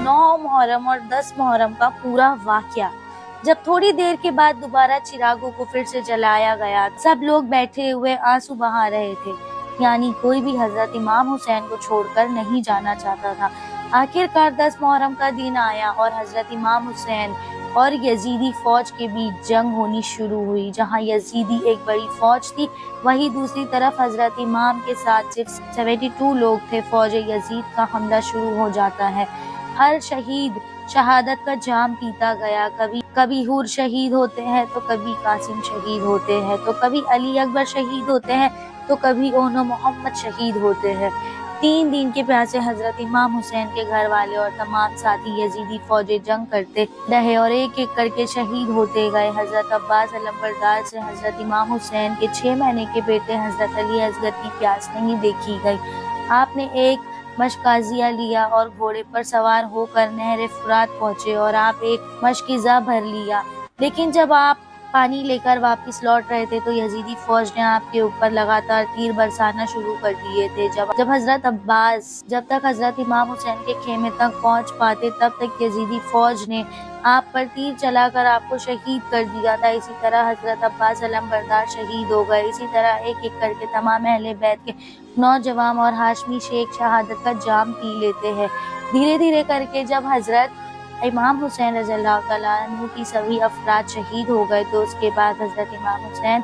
9 मुहर्रम और 10 मुहर्रम का पूरा वाकया। जब थोड़ी देर के बाद दोबारा चिरागों को फिर से जलाया गया, सब लोग बैठे हुए आंसू बहा रहे थे, यानी कोई भी हजरत इमाम हुसैन को छोड़कर नहीं जाना चाहता था। आखिरकार 10 मुहर्रम का दिन आया और हजरत इमाम हुसैन और यजीदी फौज के बीच जंग होनी शुरू हुई। जहां यजीदी एक बड़ी फौज थी, वहीं दूसरी तरफ हजरत इमाम के साथ सिर्फ 72 लोग थे। फौज यजीद का हमला शुरू हो जाता है। हर शहीद शहादत का जाम पीता गया। कभी हूर शहीद होते हैं, तो कभी कासिम शहीद होते हैं, तो कभी अली अकबर शहीद होते हैं, तो कभी ओनो मोहम्मद शहीद होते हैं। 3 दिन के प्यासे हजरत इमाम हुसैन के घर वाले और तमाम साथी यजीदी फौजें जंग करते रहे और एक एक करके शहीद होते गए। हजरत अब्बास अलंबरदार से हजरत इमाम हुसैन के 6 महीने के बेटे हजरत अली असगर की प्यास नहीं देखी गई। आपने एक मशकाजिया लिया और घोड़े पर सवार होकर नहर फुरात पहुंचे और आप एक मशकिजा भर लिया। लेकिन जब आप पानी लेकर वापस लौट रहे थे तो यजीदी फौज ने आपके ऊपर लगातार तीर बरसाना शुरू कर दिए थे। जब हजरत अब्बास जब तक हजरत इमाम हुसैन के खेमे तक पहुंच पाते, तब तक यजीदी फौज ने आप पर तीर चलाकर आपको शहीद कर दिया था। इसी तरह हजरत अब्बास अलंबरदार शहीद हो गए। इसी तरह एक एक करके तमाम अहले बैत के नौजवान और हाशमी शेख शहादत का जाम पी लेते हैं। धीरे धीरे करके जब हजरत इमाम हुसैन रज़ियल्लाहु तआला अन्हु की सभी अफराद शहीद हो गए, तो उसके बाद हजरत इमाम हुसैन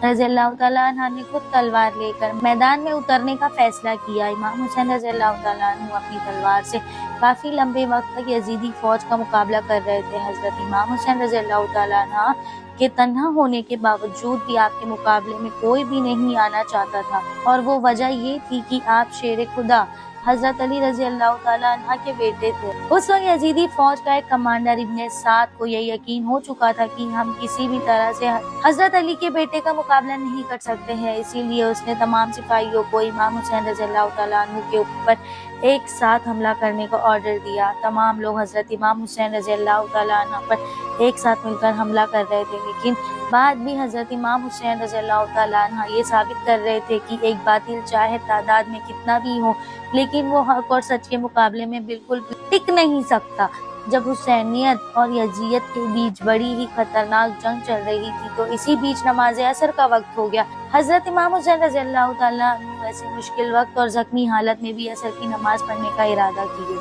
रज़ियल्लाहु तआला अन्हु ने खुद तलवार लेकर मैदान में उतरने का फैसला किया। इमाम हुसैन रज़ियल्लाहु तआला अन्हु अपनी तलवार से काफी लंबे वक्त तक यजीदी फौज का मुकाबला कर रहे थे। हजरत इमाम हुसैन रज़ियल्लाहु तआला अन्हु के तन्हा होने के बावजूद भी आपके मुकाबले में कोई भी नहीं आना चाहता था, और वो वजह ये थी कि आप शेर खुदा हजरत अली रज़ियल्लाहु तआला अन्हु के बेटे थे। उस वक्त यजीदी फौज का एक कमांडर इब्ने साद को यह यकीन हो चुका था कि हम किसी भी तरह से हजरत अली के बेटे का मुकाबला नहीं कर सकते हैं। इसीलिए उसने तमाम सिपाहियों को इमाम हुसैन रज़ियल्लाहु तआला अन्हु के ऊपर एक साथ हमला करने का ऑर्डर दिया। तमाम लोग हजरत इमाम हुसैन रज़ियल्लाहु तआला अन्हु पर एक साथ मिलकर हमला कर रहे थे, लेकिन बाद भी हजरत इमाम हुसैन रज़ियल्लाहु तआला अन्हु ये साबित कर रहे थे कि एक बातिल चाहे तादाद में कितना भी हो, लेकिन वो हक और सच के मुकाबले में बिल्कुल भी टिक नहीं सकता। जब हुसैनियत और यजीयत के बीच बड़ी ही खतरनाक जंग चल रही थी, तो इसी बीच नमाज असर का वक्त हो गया। हजरत इमाम हुसैन रज़ियल्लाहु तआला अन्हु ऐसे मुश्किल वक्त और जख्मी हालत में भी असर की नमाज पढ़ने का इरादा किए।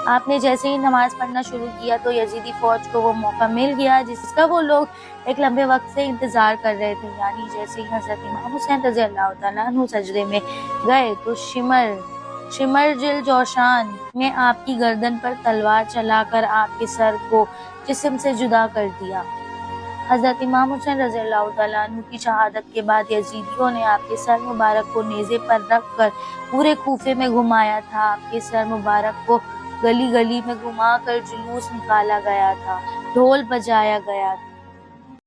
आपने जैसे ही नमाज पढ़ना शुरू किया तो यजीदी फौज को वो मौका मिल गया जिसका वो लोग एक लंबे वक्त से इंतजार कर रहे थे। यानी जैसे ही हजरत इमाम हुसैन रज़ियल्लाहु तआला अन्हु सजदे में गए, तो शिमर जिल जोशान ने आपकी गर्दन पर तलवार चलाकर आपके सर को जिस्म से जुदा कर दिया। हजरत इमाम हुसैन रज़ियल्लाहु तआला अन्हु की शहादत के बाद यजीदियों ने आपके सर मुबारक को नेज़े पर रख कर पूरे कूफे में घुमाया था। आपके सर मुबारक को गली गली में घुमाकर जुलूस निकाला गया था, ढोल बजाया गया था।